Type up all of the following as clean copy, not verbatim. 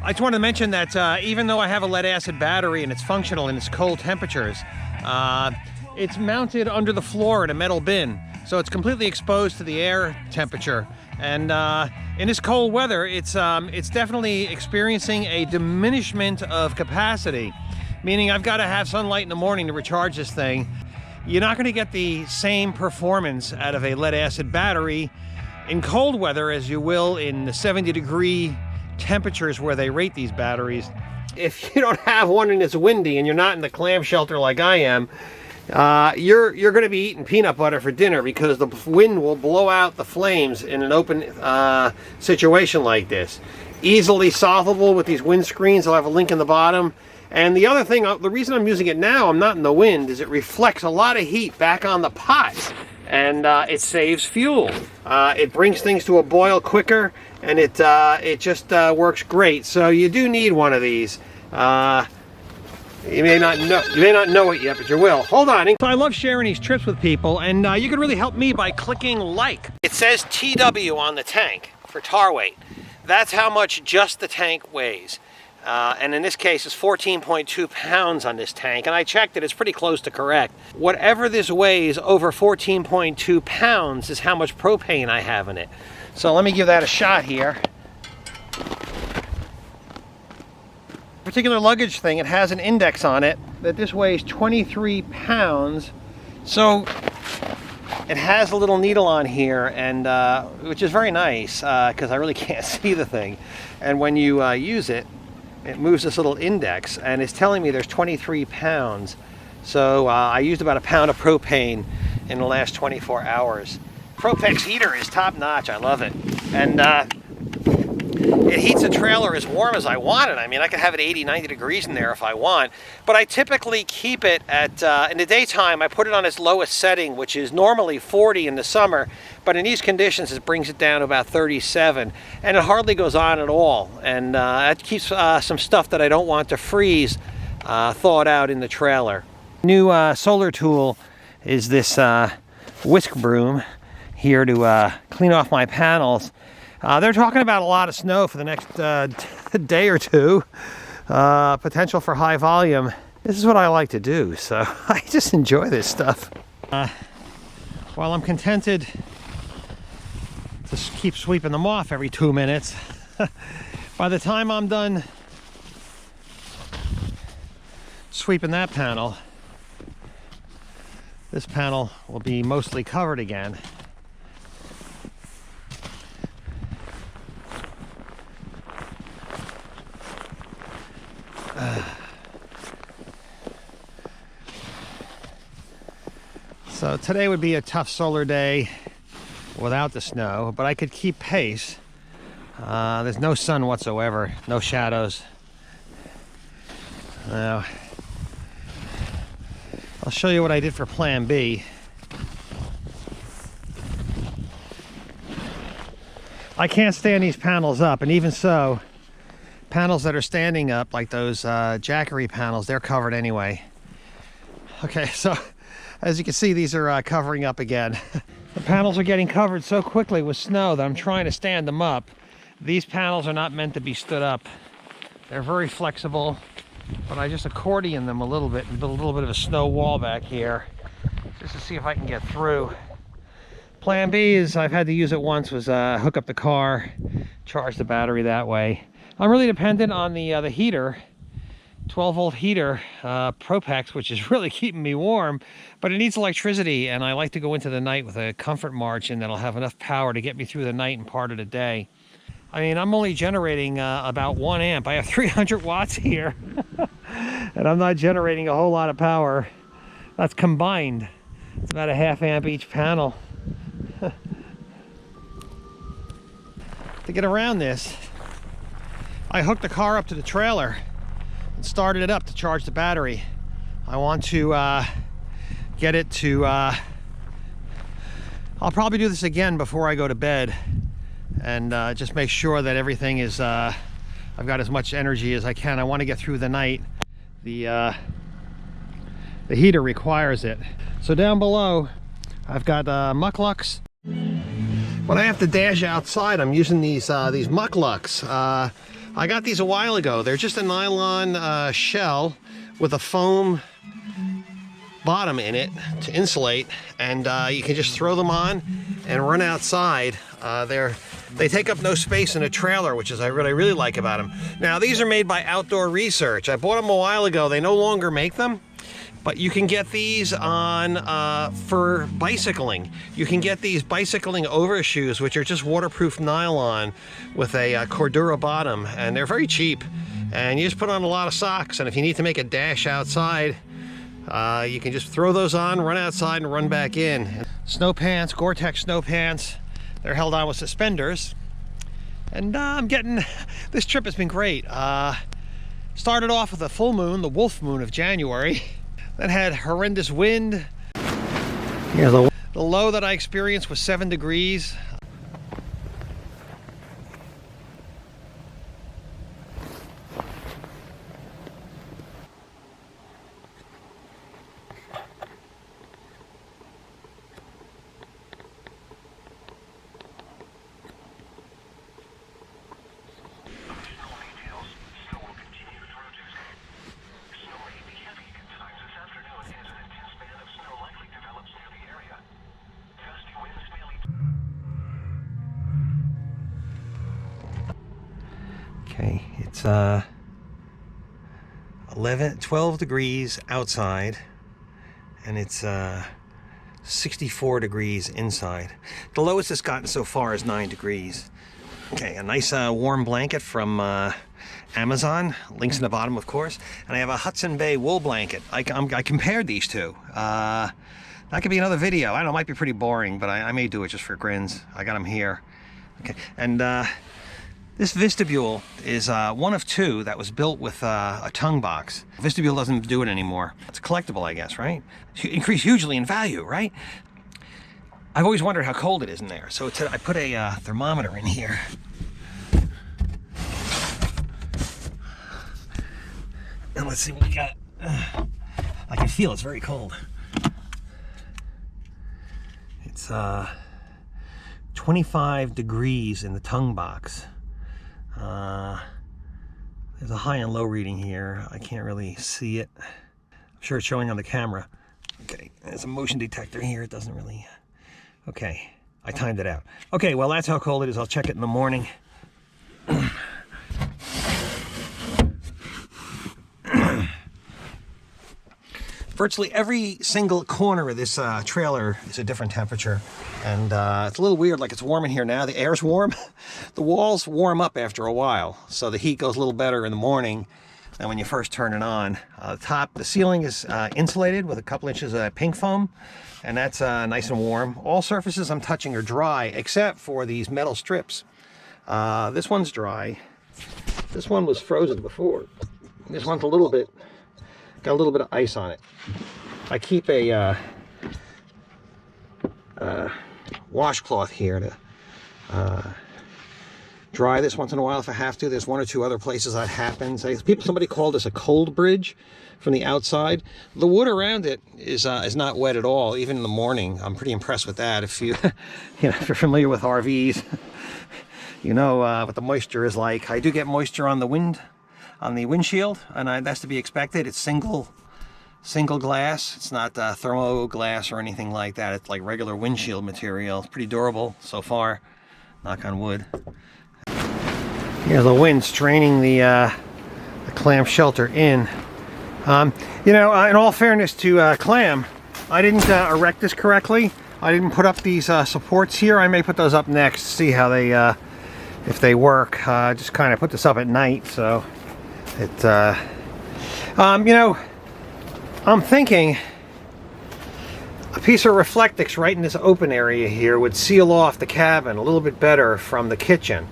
I just wanted to mention that even though I have a lead acid battery and it's functional in its cold temperatures, it's mounted under the floor in a metal bin. So it's completely exposed to the air temperature. And in this cold weather, it's definitely experiencing a diminishment of capacity, meaning I've got to have sunlight in the morning to recharge this thing. You're not going to get the same performance out of a lead acid battery in cold weather as you will in the 70-degree temperatures where they rate these batteries. If you don't have one and it's windy and you're not in the clam shelter like I am, you're going to be eating peanut butter for dinner because the wind will blow out the flames in an open situation like this. Easily solvable with these windscreens. I'll have a link in the bottom. And the other thing, the reason I'm using it now, I'm not in the wind, is it reflects a lot of heat back on the pot. And it saves fuel. It brings things to a boil quicker, and it just works great. So you do need one of these. You may not know it yet, but you will. Hold on. So I love sharing these trips with people, and you can really help me by clicking like. It says TW on the tank for tar weight. That's how much just the tank weighs. And in this case, it's 14.2 pounds on this tank, and I checked it, it's pretty close to correct. Whatever this weighs over 14.2 pounds is how much propane I have in it. So let me give that a shot here. Particular luggage thing, it has an index on it that this weighs 23 pounds. So it has a little needle on here, and which is very nice because I really can't see the thing. And when you use it, it moves this little index, and it's telling me there's 23 pounds. So I used about a pound of propane in the last 24 hours. Propex heater is top notch. I love it. And it heats the trailer as warm as I want it. I mean, I could have it 80, 90 degrees in there if I want. But I typically keep it at, in the daytime, I put it on its lowest setting, which is normally 40 in the summer. But in these conditions, it brings it down to about 37. And it hardly goes on at all. And that keeps some stuff that I don't want to freeze thawed out in the trailer. New solar tool is this whisk broom here to clean off my panels. They're talking about a lot of snow for the next day or two, potential for high volume. This is what I like to do, so I just enjoy this stuff. While I'm contented to keep sweeping them off every 2 minutes, by the time I'm done sweeping that panel, this panel will be mostly covered again. So today would be a tough solar day without the snow, but I could keep pace. There's no sun whatsoever, no shadows. Now, I'll show you what I did for Plan B. I can't stand these panels up, and even so, panels that are standing up, like those Jackery panels, they're covered anyway. Okay, so as you can see, these are covering up again. The panels are getting covered so quickly with snow that I'm trying to stand them up. These panels are not meant to be stood up. They're very flexible, but I just accordion them a little bit and build a little bit of a snow wall back here just to see if I can get through. Plan B is, I've had to use it once, was hook up the car, charge the battery that way. I'm really dependent on the heater, 12-volt heater, Propex, which is really keeping me warm, but it needs electricity, and I like to go into the night with a comfort margin that'll have enough power to get me through the night and part of the day. I mean, I'm only generating about 1 amp. I have 300 watts here, and I'm not generating a whole lot of power. That's combined. It's about a ½ amp each panel. To get around this, I hooked the car up to the trailer and started it up to charge the battery. I want to get it to, I'll probably do this again before I go to bed, and just make sure that everything is, I've got as much energy as I can. I want to get through the night. The heater requires it. So down below, I've got mucklucks. When I have to dash outside, I'm using these mucklucks. I got these a while ago. They're just a nylon shell with a foam bottom in it to insulate, and you can just throw them on and run outside. They take up no space in a trailer, which is what I really like about them. Now, these are made by Outdoor Research. I bought them a while ago. They no longer make them, but you can get these on for bicycling. You can get these bicycling overshoes, which are just waterproof nylon with a Cordura bottom, and they're very cheap. And you just put on a lot of socks, and if you need to make a dash outside, you can just throw those on, run outside, and run back in. Snow pants, Gore-Tex snow pants. They're held on with suspenders. And I'm getting, this trip has been great. Started off with a full moon, the wolf moon of January. That had horrendous wind. Yeah, the low that I experienced was 7 degrees. Okay, it's 12 degrees outside, and it's 64 degrees inside. The lowest it's gotten so far is 9 degrees. Okay, a nice warm blanket from Amazon, links in the bottom, of course, and I have a Hudson Bay wool blanket. I compared these two. That could be another video. I don't know, it might be pretty boring, but I may do it just for grins. I got them here. Okay, and this Vistabule is one of 2 that was built with a tongue box. Vistabule doesn't do it anymore. It's collectible, I guess, right? Increased hugely in value, right? I've always wondered how cold it is in there. So I put a thermometer in here. And let's see what we got. I can feel it's very cold. It's 25 degrees in the tongue box. There's a high and low reading here. I can't really see it. I'm sure it's showing on the camera. Okay, there's a motion detector here. It doesn't really... Okay, I timed it out. Okay, well, that's how cold it is. I'll check it in the morning. Virtually every single corner of this trailer is a different temperature, and it's a little weird. Like, it's warm in here now. The air's warm. The walls warm up after a while, so the heat goes a little better in the morning than when you first turn it on. The ceiling is insulated with a couple inches of pink foam, and that's nice and warm. All surfaces I'm touching are dry except for these metal strips. This one's dry. This one was frozen before. This one's got a little bit of ice on it. I keep a washcloth here to dry this once in a while if I have to. There's 1 or 2 other places that happens. Somebody called this a cold bridge from the outside. The wood around it is not wet at all, even in the morning. I'm pretty impressed with that. If you, if you're familiar with RVs, you know what the moisture is like. I do get moisture on the windshield, and that's to be expected. It's single glass. It's not thermo glass or anything like that. It's like regular windshield material. It's pretty durable so far, knock on wood. Here's the wind straining the clam shelter in. In all fairness to Clam, I didn't erect this correctly. I didn't put up these supports here. I may put those up next to see how they if they work. Just kind of put this up at night, so it I'm thinking a piece of Reflectix right in this open area here would seal off the cabin a little bit better from the kitchen.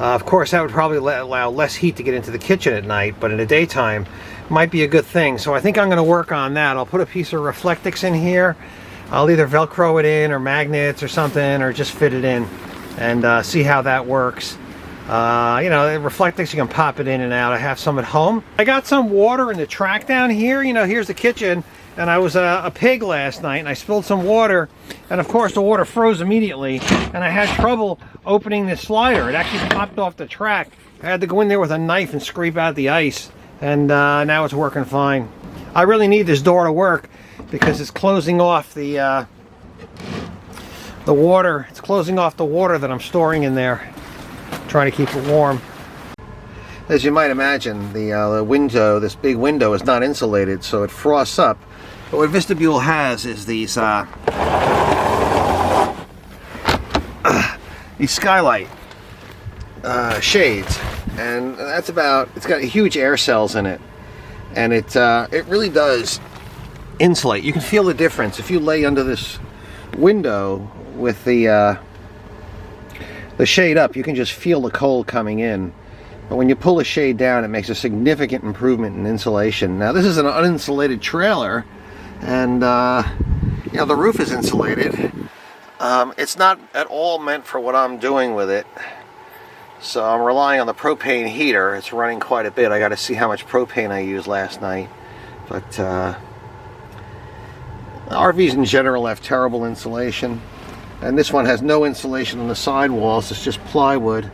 Of course, that would probably allow less heat to get into the kitchen at night, but in the daytime might be a good thing. So I think I'm going to work on that. I'll put a piece of Reflectix in here. I'll either Velcro it in or magnets or something, or just fit it in and see how that works. Reflectix, you can pop it in and out. I have some at home. I got some water in the track down here. Here's the kitchen, and I was a pig last night, and I spilled some water, and of course the water froze immediately, and I had trouble opening this slider. It actually popped off the track I had to go in there with a knife and scrape out the ice, and now it's working fine. I really need this door to work because it's closing off the water. It's closing off the water that I'm storing in there, trying to keep it warm. As you might imagine, the window, this big window, is not insulated, so it frosts up. But what Vistabule has is these skylight shades, and that's about. It's got huge air cells in it, and it really does insulate. You can feel the difference if you lay under this window with the shade up. You can just feel the cold coming in. But when you pull the shade down, it makes a significant improvement in insulation. Now, this is an uninsulated trailer, and you know, the roof is insulated. It's not at all meant for what I'm doing with it, so I'm relying on the propane heater. It's running quite a bit. I got to see how much propane I used last night. But RVs in general have terrible insulation, and this one has no insulation on the side walls. It's just plywood.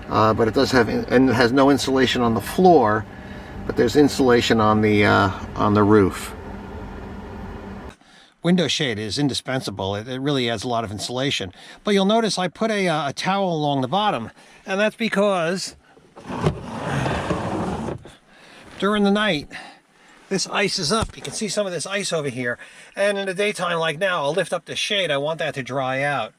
But it does have, and it has no insulation on the floor, but there's insulation on the roof. Window shade is indispensable. It really adds a lot of insulation. But you'll notice I put a towel along the bottom, and that's because during the night this ice is up. You can see some of this ice over here, and in the daytime like now, I'll lift up the shade. I want that to dry out,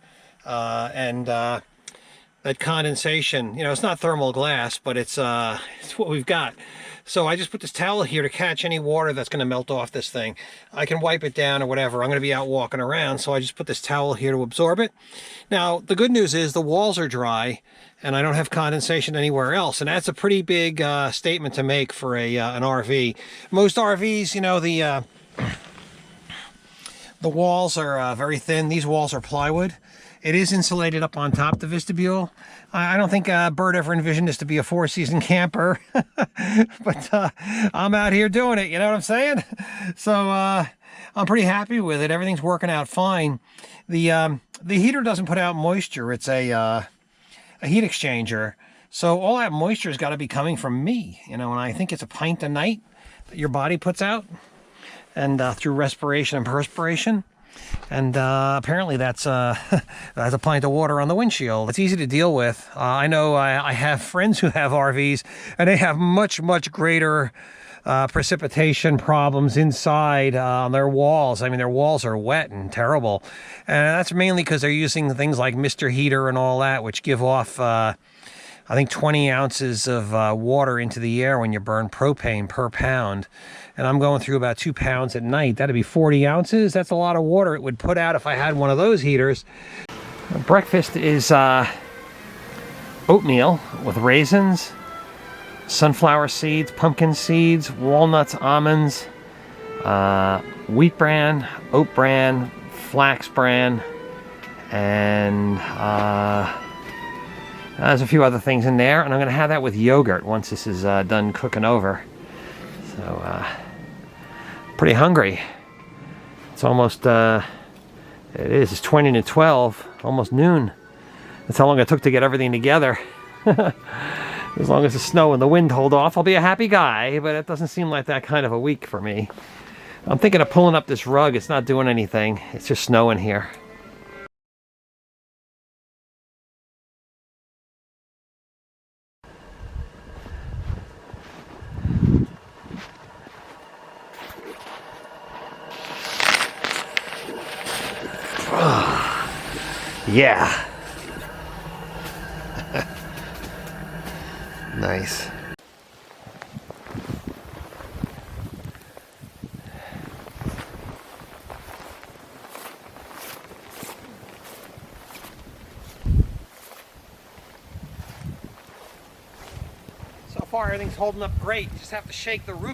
that condensation, you know, it's not thermal glass, but it's what we've got. So I just put this towel here to catch any water that's going to melt off this thing. I can wipe it down or whatever. I'm going to be out walking around, so I just put this towel here to absorb it. Now, the good news is the walls are dry, and I don't have condensation anywhere else, and that's a pretty big statement to make for an RV. Most RVs, you know, the walls are very thin. These walls are plywood. It is insulated up on top, the Vistabule. I don't think Bert ever envisioned this to be a four-season camper, but I'm out here doing it, you know what I'm saying? So I'm pretty happy with it. Everything's working out fine. The heater doesn't put out moisture. It's a heat exchanger. So all that moisture's got to be coming from me, you know, and I think it's a pint a night that your body puts out, and through respiration and perspiration. And apparently that's a pint of water on the windshield. It's easy to deal with. I know I have friends who have RVs, and they have much greater precipitation problems inside on their walls. I mean, their walls are wet and terrible. And that's mainly because they're using things like Mr. Heater and all that, which give off, I think, 20 ounces of water into the air when you burn propane per pound. And I'm going through about 2 pounds at night. That'd be 40 ounces. That's a lot of water it would put out if I had one of those heaters. Breakfast is oatmeal with raisins, sunflower seeds, pumpkin seeds, walnuts, almonds, wheat bran, oat bran, flax bran, and there's a few other things in there. And I'm going to have that with yogurt once this is done cooking over. So, pretty hungry. It's almost, it's 20 to 12, almost noon. That's how long it took to get everything together. As long as the snow and the wind hold off, I'll be a happy guy, but it doesn't seem like that kind of a week for me. I'm thinking of pulling up this rug. It's not doing anything. It's just snowing here. Yeah. Nice. So far, everything's holding up great. Just have to shake the roof.